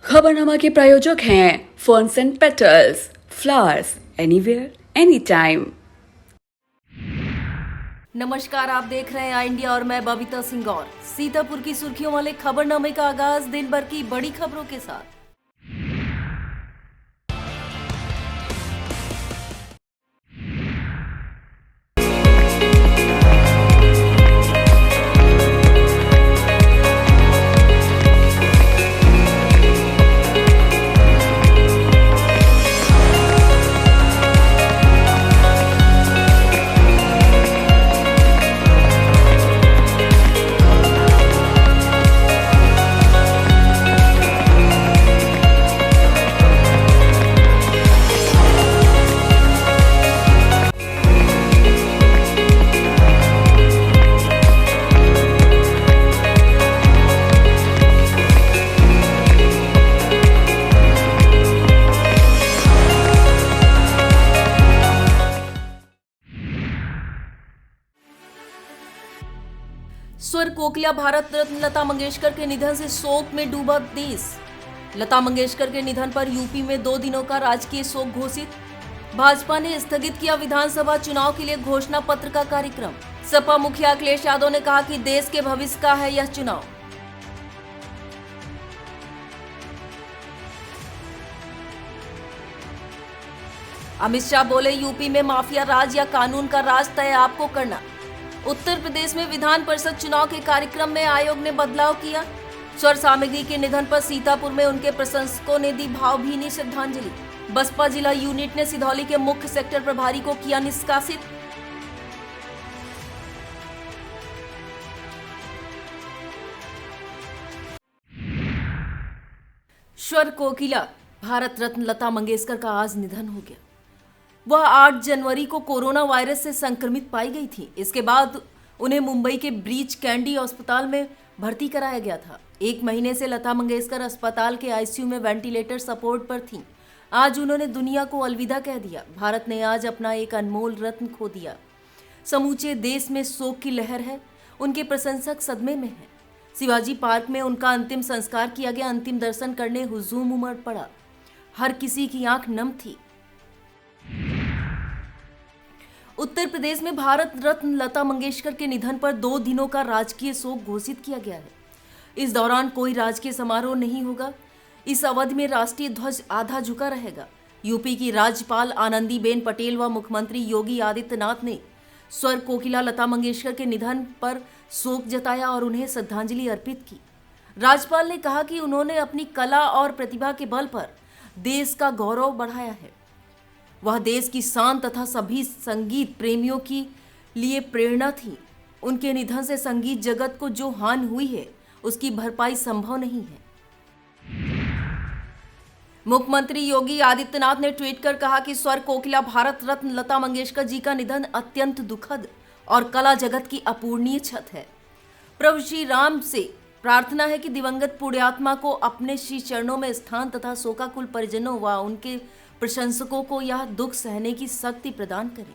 खबरनामा के प्रायोजक हैं ferns and petals, flowers anywhere any time. नमस्कार, आप देख रहे हैं आई इंडिया और मैं बबीता सिंह गौर। सीतापुर की सुर्खियों वाले खबरनामे का आगाज दिन भर की बड़ी खबरों के साथ। स्वर कोकिला भारत रत्न लता मंगेशकर के निधन से शोक में डूबा देश। लता मंगेशकर के निधन पर यूपी में 2 दिनों का राजकीय शोक घोषित। भाजपा ने स्थगित किया विधानसभा चुनाव के लिए घोषणा पत्र का कार्यक्रम। सपा मुखिया अखिलेश यादव ने कहा कि देश के भविष्य का है यह चुनाव। अमित शाह बोले, यूपी में माफिया राज या कानून का राज तय आपको करना। उत्तर प्रदेश में विधान परिषद चुनाव के कार्यक्रम में आयोग ने बदलाव किया। स्वर सामग्री के निधन पर सीतापुर में उनके प्रशंसकों ने दी भावभीनी श्रद्धांजलि। बसपा जिला यूनिट ने सिधौली के मुख्य सेक्टर प्रभारी को किया निष्कासित। स्वर कोकिला भारत रत्न लता मंगेशकर का आज निधन हो गया। वह 8 जनवरी को कोरोना वायरस से संक्रमित पाई गई थी। इसके बाद उन्हें मुंबई के ब्रीच कैंडी अस्पताल में भर्ती कराया गया था। 1 महीने से लता मंगेशकर अस्पताल के आईसीयू में वेंटिलेटर सपोर्ट पर थीं। आज उन्होंने दुनिया को अलविदा कह दिया। भारत ने आज अपना एक अनमोल रत्न खो दिया। समूचे देश में शोक की लहर है। उनके प्रशंसक सदमे में हैं। शिवाजी पार्क में उनका अंतिम संस्कार किया गया। अंतिम दर्शन करने हुजूम उमड़ पड़ा। हर किसी की आंख नम थी। उत्तर प्रदेश में भारत रत्न लता मंगेशकर के निधन पर 2 दिनों का राजकीय शोक घोषित किया गया है। इस दौरान कोई राजकीय समारोह नहीं होगा। इस अवधि में राष्ट्रीय ध्वज आधा झुका रहेगा। यूपी की राज्यपाल आनंदीबेन पटेल व मुख्यमंत्री योगी आदित्यनाथ ने स्वर कोकिला लता मंगेशकर के निधन पर शोक जताया और उन्हें श्रद्धांजलि अर्पित की। राज्यपाल ने कहा कि उन्होंने अपनी कला और प्रतिभा के बल पर देश का गौरव बढ़ाया है। वह देश की शान तथा सभी संगीत प्रेमियों के लिए प्रेरणा थी। उनके निधन से संगीत जगत को जो हानि हुई है उसकी भरपाई संभव नहीं है। मुख्यमंत्री योगी आदित्यनाथ ने ट्वीट कर कहा कि स्वर कोकिला भारत रत्न लता मंगेशकर जी का निधन अत्यंत दुखद और कला जगत की अपूर्णीय क्षत है। प्रभु श्री राम से प्रार्थना है कि दिवंगत पुण्यात्मा को अपने श्री चरणों में स्थान तथा शोकाकुल परिजनों व उनके प्रशंसकों को यह दुख सहने की शक्ति प्रदान करे।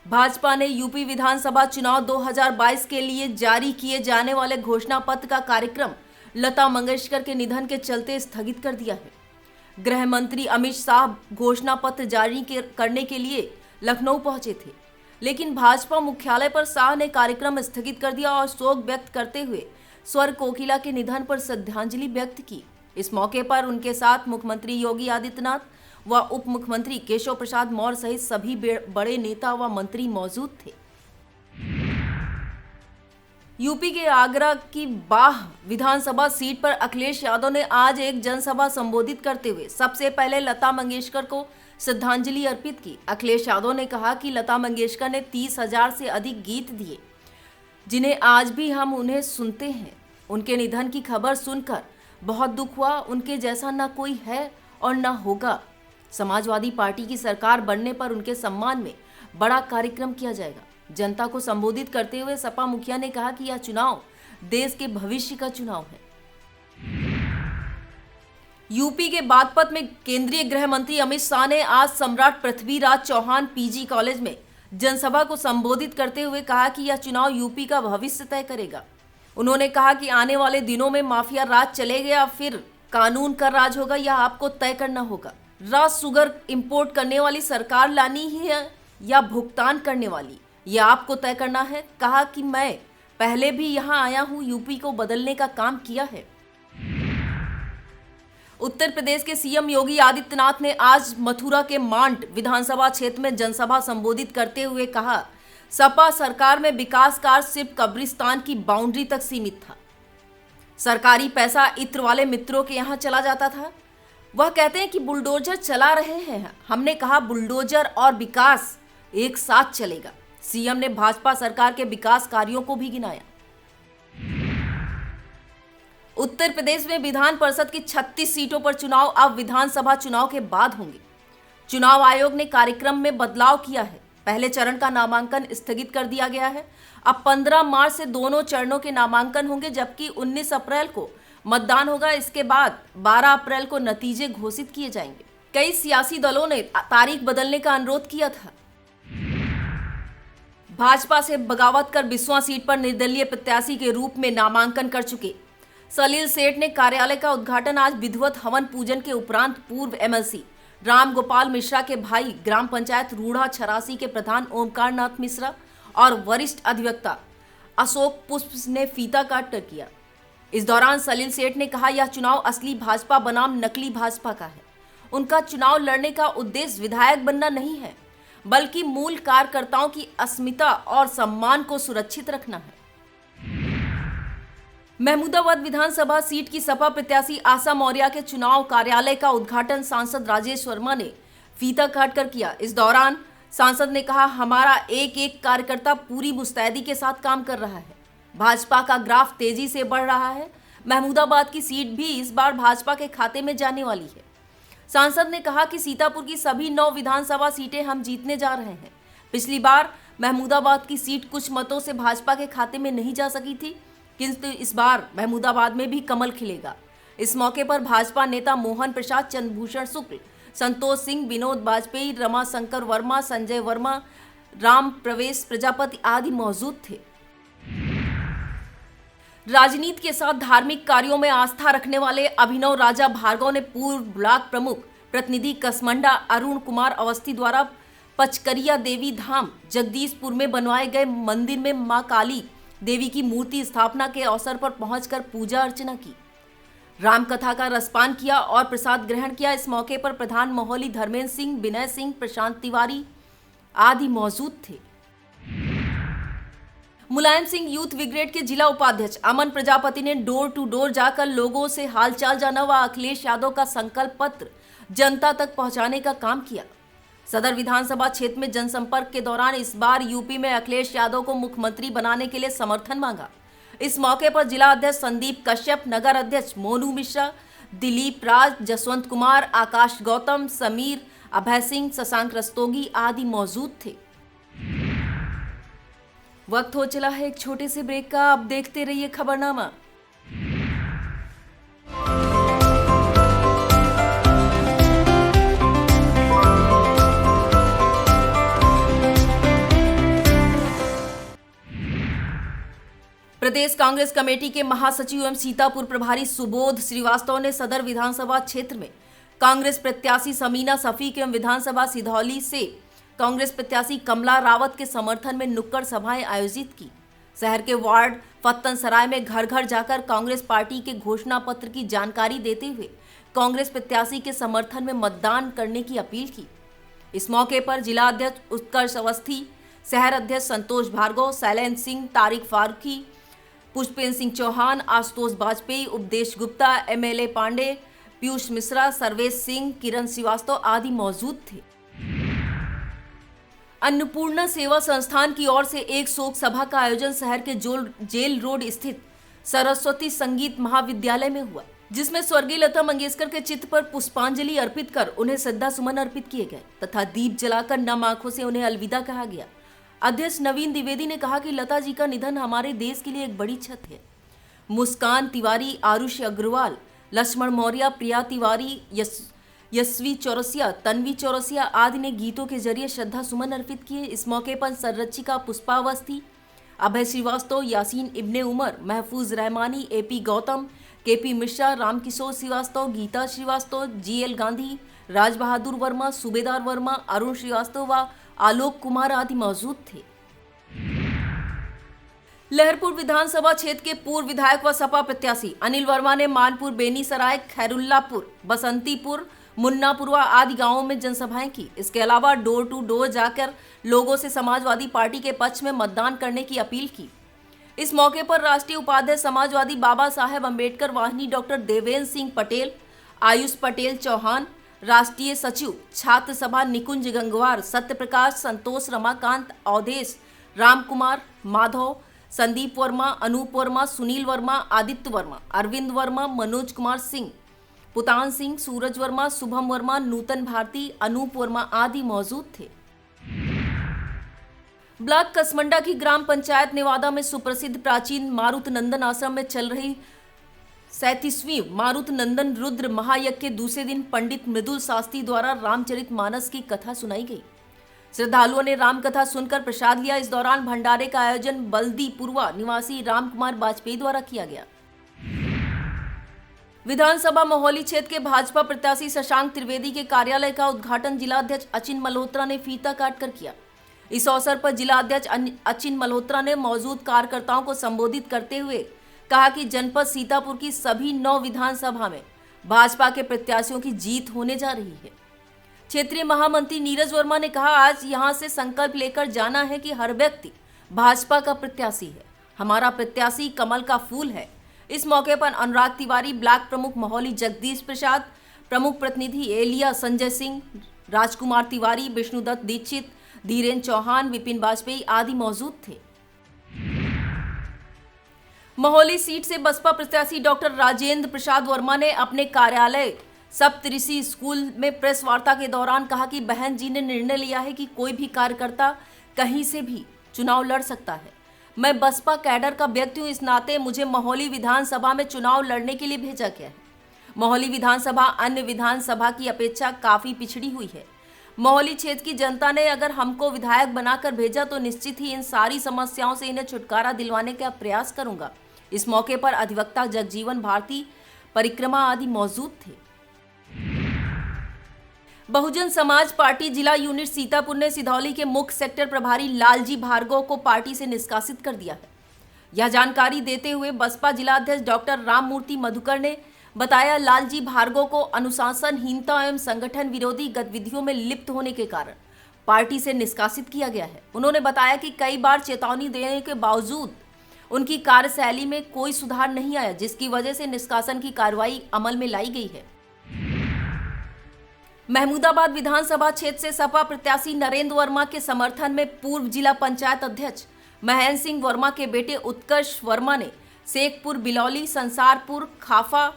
भाजपा ने यूपी विधानसभा चुनाव 2022 के लिए जारी किए जाने वाले घोषणा पत्र का कार्यक्रम लता मंगेशकर के निधन के चलते स्थगित कर दिया है। गृह मंत्री अमित शाह घोषणा पत्र जारी करने के लिए लखनऊ पहुंचे थे, लेकिन भाजपा मुख्यालय पर शाह ने कार्यक्रम स्थगित कर दिया और शोक व्यक्त करते हुए स्वर कोकिला के निधन पर श्रद्धांजलि व्यक्त की। इस मौके पर उनके साथ मुख्यमंत्री योगी आदित्यनाथ व उप मुख्यमंत्री केशव प्रसाद मौर्य सहित सभी बड़े नेता व मंत्री मौजूद थे। यूपी के आगरा की बाह विधानसभा सीट पर अखिलेश यादव ने आज एक जनसभा संबोधित करते हुए सबसे पहले लता मंगेशकर को श्रद्धांजलि अर्पित की। अखिलेश यादव ने कहा कि लता मंगेशकर ने 30,000 से अधिक गीत दिए, जिन्हें आज भी हम उन्हें सुनते हैं। उनके निधन की खबर सुनकर बहुत दुख हुआ। उनके जैसा न कोई है और न होगा। समाजवादी पार्टी की सरकार बनने पर उनके सम्मान में बड़ा कार्यक्रम किया जाएगा। जनता को संबोधित करते हुए सपा मुखिया ने कहा कि यह चुनाव देश के भविष्य का चुनाव है। यूपी के बागपत में केंद्रीय गृह मंत्री अमित शाह ने आज सम्राट पृथ्वीराज चौहान पीजी कॉलेज में जनसभा को संबोधित करते हुए कहा कि यह चुनाव यूपी का भविष्य तय करेगा। उन्होंने कहा कि आने वाले दिनों में माफिया राज चलेगा या फिर कानून का राज होगा, यह आपको तय करना होगा। रॉ शुगर इंपोर्ट करने वाली सरकार लानी ही है या भुगतान करने वाली, यह आपको तय करना है। कहा कि मैं पहले भी यहां आया हूं, यूपी को बदलने का काम किया है। उत्तर प्रदेश के सीएम योगी आदित्यनाथ ने आज मथुरा के मांड विधानसभा क्षेत्र में जनसभा संबोधित करते हुए कहा, सपा सरकार में विकास कार्य सिर्फ कब्रिस्तान की बाउंड्री तक सीमित था। सरकारी पैसा इत्र वाले मित्रों के यहां चला जाता था। वह कहते हैं कि बुलडोजर चला रहे हैं। हमने कहा बुलडोजर और विकास एक साथ चलेगा। सीएम ने भाजपा सरकार के विकास कार्यों को भी गिनाया। उत्तर प्रदेश में विधान परिषद की 36 सीटों पर चुनाव अब विधानसभा चुनाव के बाद होंगे। चुनाव आयोग ने कार्यक्रम में बदलाव किया है। पहले चरण का नामांकन स्थगित कर दिया गया है। अब 15 मार्च से दोनों चरणों के नामांकन होंगे, जबकि 19 अप्रैल को मतदान होगा। इसके बाद 12 अप्रैल को नतीजे घोषित किए जाएंगे। कई सियासी दलों ने तारीख बदलने का अनुरोध किया था। भाजपा से बगावत कर बिस्वा सीट पर निर्दलीय प्रत्याशी के रूप में नामांकन कर चुके सलील सेठ ने कार्यालय का उद्घाटन आज विधिवत हवन पूजन के उपरांत पूर्व एमएलसी राम गोपाल मिश्रा के भाई, ग्राम पंचायत रूढ़ा 86 के प्रधान ओमकार नाथ मिश्रा और वरिष्ठ अधिवक्ता अशोक पुष्प ने फीता काट कर किया। इस दौरान सलील सेठ ने कहा, यह चुनाव असली भाजपा बनाम नकली भाजपा का है। उनका चुनाव लड़ने का उद्देश्य विधायक बनना नहीं है, बल्कि मूल कार्यकर्ताओं की अस्मिता और सम्मान को सुरक्षित रखना है। महमूदाबाद विधानसभा सीट की सपा प्रत्याशी आशा मौर्य के चुनाव कार्यालय का उद्घाटन सांसद राजेश वर्मा ने फीता काटकर किया। इस दौरान सांसद ने कहा, हमारा एक एक कार्यकर्ता पूरी मुस्तैदी के साथ काम कर रहा है। भाजपा का ग्राफ तेजी से बढ़ रहा है। महमूदाबाद की सीट भी इस बार भाजपा के खाते में जाने वाली है। सांसद ने कहा कि सीतापुर की सभी 9 विधानसभा सीटें हम जीतने जा रहे हैं। पिछली बार महमूदाबाद की सीट कुछ मतों से भाजपा के खाते में नहीं जा सकी थी, किंतु इस बार महमूदाबाद में भी कमल खिलेगा। इस मौके पर भाजपा नेता मोहन प्रसाद, चंद्रभूषण शुक्ल, संतोष सिंह, विनोद वाजपेयी, रमाशंकर वर्मा, संजय वर्मा, राम प्रवेश प्रजापति आदि मौजूद थे। राजनीति के साथ धार्मिक कार्यों में आस्था रखने वाले अभिनव राजा भार्गव ने पूर्व ब्लॉक प्रमुख प्रतिनिधि कसमंडा अरुण कुमार अवस्थी द्वारा पचकरिया देवी धाम जगदीशपुर में बनवाए गए मंदिर में मां काली देवी की मूर्ति स्थापना के अवसर पर पहुंचकर पूजा अर्चना की, रामकथा का रसपान किया और प्रसाद ग्रहण किया। इस मौके पर प्रधान मोहली धर्मेंद्र सिंह, विनय सिंह, प्रशांत तिवारी आदि मौजूद थे। मुलायम सिंह यूथ ब्रिगेड के जिला उपाध्यक्ष अमन प्रजापति ने डोर टू डोर जाकर लोगों से हालचाल जाना व अखिलेश यादव का संकल्प पत्र जनता तक पहुंचाने का काम किया। सदर विधानसभा क्षेत्र में जनसंपर्क के दौरान इस बार यूपी में अखिलेश यादव को मुख्यमंत्री बनाने के लिए समर्थन मांगा। इस मौके पर जिला अध्यक्ष संदीप कश्यप, नगर अध्यक्ष मोनू मिश्रा, दिलीप राज, जसवंत कुमार, आकाश गौतम, समीर, अभय सिंह, शशांक रस्तोगी आदि मौजूद थे। वक्त हो चला है एक छोटे से ब्रेक का। आप देखते रहिए खबरनामा। प्रदेश कांग्रेस कमेटी के महासचिव एवं सीतापुर प्रभारी सुबोध श्रीवास्तव ने सदर विधानसभा क्षेत्र में कांग्रेस प्रत्याशी समीना शफीक एवं विधानसभा सिधौली से कांग्रेस प्रत्याशी कमला रावत के समर्थन में नुक्कड़ सभाएं आयोजित की। शहर के वार्ड फत्तन सराय में घर घर जाकर कांग्रेस पार्टी के घोषणा पत्र की जानकारी देते हुए कांग्रेस प्रत्याशी के समर्थन में मतदान करने की अपील की। इस मौके पर जिला अध्यक्ष उत्कर्ष अवस्थी, शहर अध्यक्ष संतोष भार्गव, शैलेंद्र सिंह, तारिक फारूकी, पुष्पेंद्र सिंह चौहान, आशुतोष वाजपेयी, उपदेश गुप्ता, एमएलए पांडे, पीयूष मिश्रा, सर्वेश सिंह, किरण श्रीवास्तव आदि मौजूद थे। अन्नपूर्णा सेवा संस्थान की ओर से एक शोक सभा का आयोजन शहर के जेल रोड स्थित सरस्वती संगीत महाविद्यालय में हुआ, जिसमें स्वर्गीय लता मंगेशकर के चित्र पर पुष्पांजलि अर्पित कर उन्हें श्रद्धा सुमन अर्पित किए गए तथा दीप जलाकर नम आंखों से उन्हें अलविदा कहा गया। अध्यक्ष नवीन द्विवेदी ने कहा कि लता जी का निधन हमारे देश के लिए एक बड़ी क्षति है। मुस्कान तिवारी, आरुषि अग्रवाल, लक्ष्मण मौर्य, प्रिया तिवारी, यशवी चौरसिया, तन्वी चौरसिया आदि ने गीतों के जरिए श्रद्धा सुमन अर्पित किए। इस मौके पर संरक्षिका पुष्पा अवस्थी, अभय Srivastava, Yasin Ibne Umar, Mahfooz Rahmani, AP Gautam, KP Mishra, Ramkishore Srivastava, Geeta Srivastava, GL Gandhi, Raj Bahadur Verma, Subedar Verma, Arun Srivastava व आलोक कुमार आदि मौजूद थे। लहरपुर विधानसभा क्षेत्र के पूर्व विधायक व सपा प्रत्याशी अनिल वर्मा ने मानपुर, बेनीसराय, खैरुल्लापुर, बसंतीपुर, मुन्नापुर आदि गांवों में जनसभाएं की। इसके अलावा डोर टू डोर जाकर लोगों से समाजवादी पार्टी के पक्ष में मतदान करने की अपील की। इस मौके पर राष्ट्रीय उपाध्यक्ष समाजवादी बाबा साहेब अम्बेडकर वाहिनी डॉक्टर देवेंद्र सिंह पटेल, आयुष पटेल चौहान, राष्ट्रीय सचिव छात्र सभा निकुंज गंगवार, सत्यप्रकाश, संतोष, रमाकांत, अवधेश, राम कुमार, माधव, संदीप वर्मा, अनूप वर्मा, सुनील वर्मा, आदित्य वर्मा, अरविंद वर्मा, मनोज कुमार सिंह, पुतान सिंह, सूरज वर्मा, शुभम वर्मा, नूतन भारती, अनूप वर्मा आदि मौजूद थे। ब्लॉक कसमंडा की ग्राम पंचायत नेवादा में सुप्रसिद्ध प्राचीन मारुत नंदन आश्रम में चल रही 37वीं मारुत नंदन रुद्र महायज्ञ के दूसरे दिन पंडित मृदुल शास्त्री द्वारा रामचरितमानस की कथा सुनाई गई। श्रद्धालुओं ने राम कथा सुनकर प्रसाद लिया। इस दौरान भंडारे का आयोजन बल्दीपुरवा निवासी राम कुमार वाजपेयी द्वारा किया गया। विधानसभा मोहाली क्षेत्र के भाजपा प्रत्याशी शशांक त्रिवेदी के कार्यालय का उद्घाटन जिलाध्यक्ष अचिन मल्होत्रा ने फीता काटकर किया। इस अवसर पर जिलाध्यक्ष अचिन मल्होत्रा ने मौजूद कार्यकर्ताओं को संबोधित करते हुए कहा कि जनपद सीतापुर की सभी 9 विधानसभा में भाजपा के प्रत्याशियों की जीत होने जा रही है। क्षेत्रीय महामंत्री नीरज वर्मा ने कहा, आज यहां से संकल्प लेकर जाना है कि हर व्यक्ति भाजपा का प्रत्याशी है। हमारा प्रत्याशी कमल का फूल है। इस मौके पर अनुराग तिवारी, ब्लॉक प्रमुख मोहाली जगदीश प्रसाद, प्रमुख प्रतिनिधि एलिया संजय सिंह, राजकुमार तिवारी, विष्णुदत्त दीक्षित, धीरेन्द्र चौहान, विपिन वाजपेयी आदि मौजूद थे। मोहाली सीट से बसपा प्रत्याशी डॉक्टर राजेंद्र प्रसाद वर्मा ने अपने कार्यालय सप्तऋषि स्कूल में प्रेस वार्ता के दौरान कहा कि बहन जी ने निर्णय लिया है कि कोई भी कार्यकर्ता कहीं से भी चुनाव लड़ सकता है। मैं बसपा कैडर का व्यक्ति हूं, इस नाते मुझे मोहाली विधानसभा में चुनाव लड़ने के लिए भेजा गया है। मोहाली विधानसभा अन्य विधानसभा की अपेक्षा काफी पिछड़ी हुई है। मोहाली क्षेत्र की जनता ने अगर हमको विधायक बनाकर भेजा तो निश्चित ही इन सारी समस्याओं से इन्हें छुटकारा दिलवाने का प्रयास करूंगा। इस मौके पर अधिवक्ता जगजीवन भारती, परिक्रमा आदि मौजूद थे। बहुजन समाज पार्टी जिला यूनिट सीतापुर ने सिधौली के मुख्य सेक्टर प्रभारी लालजी भार्गव को पार्टी से निष्कासित कर दिया है। यह जानकारी देते हुए बसपा जिलाध्यक्ष डॉक्टर राममूर्ति मधुकर ने बताया, लालजी भार्गव को अनुशासनहीनता एवं संगठन विरोधी गतिविधियों में लिप्त होने के कारण पार्टी से निष्कासित किया गया है। उन्होंने बताया कि कई बार चेतावनी देने के बावजूद उनकी कार्यशैली में कोई सुधार नहीं आया, जिसकी वजह से निष्कासन की कार्रवाई अमल में लाई गई है। महमूदाबाद विधानसभा क्षेत्र से सपा प्रत्याशी नरेंद्र वर्मा के समर्थन में पूर्व जिला पंचायत अध्यक्ष महेंद्र सिंह वर्मा के बेटे उत्कर्ष वर्मा ने शेखपुर, बिलौली, संसारपुर, खाफा,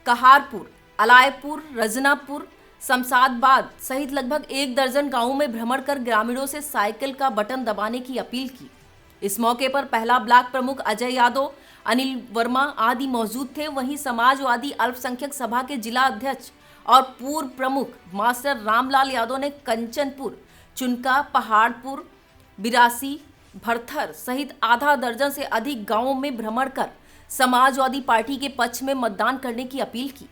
कहारपुर, अलायपुर, रजनापुर, शमशादबाद सहित लगभग 1 दर्जन गांवों में भ्रमण कर ग्रामीणों से साइकिल का बटन दबाने की अपील की। इस मौके पर पहला ब्लॉक प्रमुख अजय यादव, अनिल वर्मा आदि मौजूद थे। वहीं समाजवादी अल्पसंख्यक सभा के जिला अध्यक्ष और पूर्व प्रमुख मास्टर रामलाल यादव ने कंचनपुर, चुनका, पहाड़पुर, बिरासी, भरथर सहित आधा दर्जन से अधिक गांवों में भ्रमण कर समाजवादी पार्टी के पक्ष में मतदान करने की अपील की।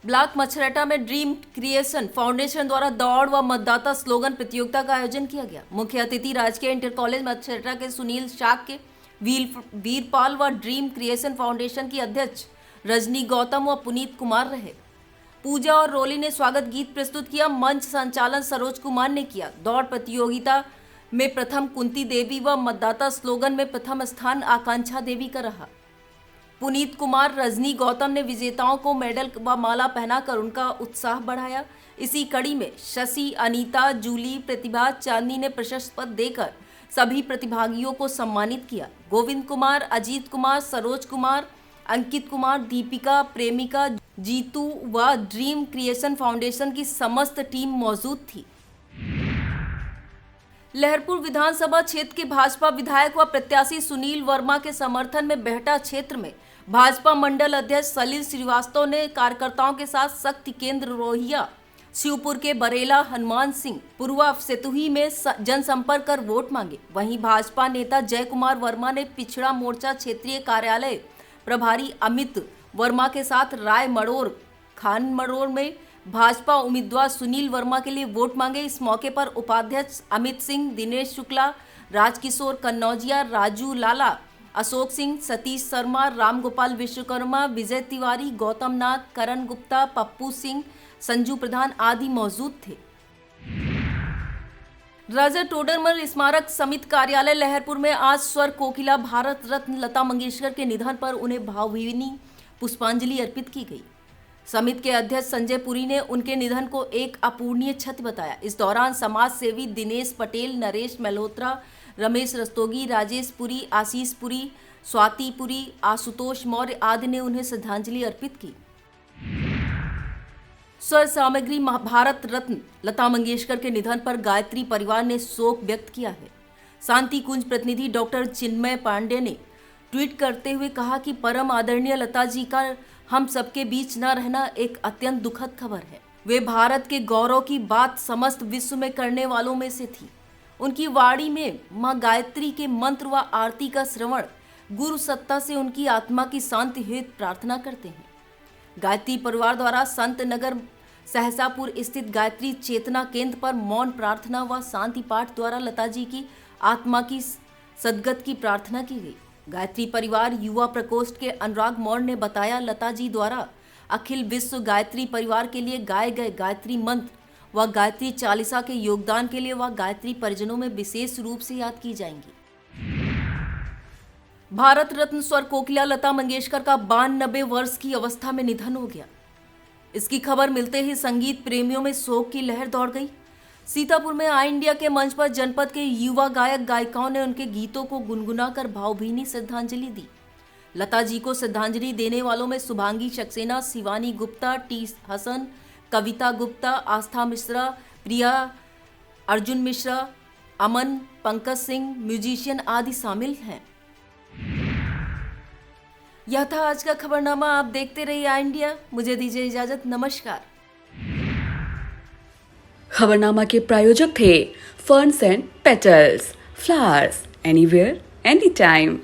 ब्लॉक मछरटा में ड्रीम क्रिएशन फाउंडेशन द्वारा दौड़ व मतदाता स्लोगन प्रतियोगिता का आयोजन किया गया। मुख्य अतिथि राजकीय इंटर कॉलेज मछरटा के सुनील शाक के वीरपाल व ड्रीम क्रिएशन फाउंडेशन की अध्यक्ष रजनी गौतम व पुनीत कुमार रहे। पूजा और रोली ने स्वागत गीत प्रस्तुत किया। मंच संचालन सरोज कुमार ने किया। दौड़ प्रतियोगिता में प्रथम कुंती देवी व मतदाता स्लोगन में प्रथम स्थान आकांक्षा देवी का रहा। पुनीत कुमार, रजनी गौतम ने विजेताओं को मेडल व माला पहनाकर उनका उत्साह बढ़ाया। इसी कड़ी में शशि, अनीता, जूली, प्रतिभा, चांदनी ने प्रशस्ति पत्र देकर सभी प्रतिभागियों को सम्मानित किया। गोविंद कुमार, अजीत कुमार, सरोज कुमार, अंकित कुमार, दीपिका, प्रेमिका, जीतू व ड्रीम क्रिएशन फाउंडेशन की समस्त टीम मौजूद थी। लहरपुर विधानसभा क्षेत्र के भाजपा विधायक व प्रत्याशी सुनील वर्मा के समर्थन में बेहटा क्षेत्र में भाजपा मंडल अध्यक्ष सलील श्रीवास्तव ने कार्यकर्ताओं के साथ शक्ति केंद्र रोहिया शिवपुर के बरेला हनुमान सिंह पुरवा सेतुही में जनसंपर्क कर वोट मांगे। वहीं भाजपा नेता जय कुमार वर्मा ने पिछड़ा मोर्चा क्षेत्रीय कार्यालय प्रभारी अमित वर्मा के साथ राय मड़ोर खान मड़ोर में भाजपा उम्मीदवार सुनील वर्मा के लिए वोट मांगे। इस मौके पर उपाध्यक्ष अमित सिंह, दिनेश शुक्ला, राजकिशोर कन्नौजिया, राजू लाला, अशोक सिंह, सतीश शर्मा, रामगोपाल विश्वकर्मा, विजय तिवारी, गौतम नाथ, करण गुप्ता, पप्पू सिंह, संजू प्रधान आदि मौजूद थे। राजा टोडरमल स्मारक समिति कार्यालय लहरपुर में आज स्वर कोकिला भारत रत्न लता मंगेशकर के निधन पर उन्हें भावभीनी पुष्पांजलि अर्पित की गई। समिति के अध्यक्ष संजय पुरी ने उनके निधन को एक अपूर्णीय क्षति बताया। इस दौरान समाज सेवी दिनेश पटेल, नरेश मल्होत्रा, रमेश रस्तोगी, राजेश पुरी, आशीष पुरी, स्वाति पुरी, आशुतोष मौर्य आदि ने उन्हें श्रद्धांजलि अर्पित की। स्वर सामग्री भारत रत्न लता मंगेशकर के निधन पर गायत्री परिवार ने शोक व्यक्त किया है। शांति कुंज प्रतिनिधि डॉक्टर चिन्मय पांडे ने ट्वीट करते हुए कहा कि परम आदरणीय लता जी का हम सबके बीच न रहना एक अत्यंत दुखद खबर है। वे भारत के गौरव की बात समस्त विश्व में करने वालों में से थी। उनकी वाणी में मां गायत्री के मंत्र व आरती का श्रवण गुरु सत्ता से उनकी आत्मा की शांति हेतु प्रार्थना करते हैं। गायत्री परिवार द्वारा संत नगर सहसापुर स्थित गायत्री चेतना केंद्र पर मौन प्रार्थना व शांति पाठ द्वारा लता जी की आत्मा की सद्गत की प्रार्थना की गई। गायत्री परिवार युवा प्रकोष्ठ के अनुराग मौर्य ने बताया, लता जी द्वारा अखिल विश्व गायत्री परिवार के लिए गाए गए गायत्री मंत्र व गायत्री चालीसा के योगदान के लिए वह गायत्री परिजनों में विशेष रूप से याद की जाएंगी। भारत रत्न स्वर कोकिला लता मंगेशकर का 92 वर्ष की अवस्था में निधन हो गया। इसकी खबर मिलते ही संगीत प्रेमियों में शोक की लहर दौड़ गई। सीतापुर में आई इंडिया के मंच पर जनपद के युवा गायक गायिकाओं ने उनके गीतों को गुनगुनाकर भावभीनी श्रद्धांजलि दी। लता जी को श्रद्धांजलि देने वालों में शुभांगी सक्सेना, शिवानी गुप्ता, टी हसन, कविता गुप्ता, आस्था मिश्रा, प्रिया अर्जुन मिश्रा, अमन, पंकज सिंह, म्यूजिशियन आदि शामिल हैं। यह था आज का खबरनामा। आप देखते रहिए आई इंडिया। मुझे दीजिए इजाजत। नमस्कार। खबरनामा के प्रायोजक थे ferns and petals, flowers anywhere any time.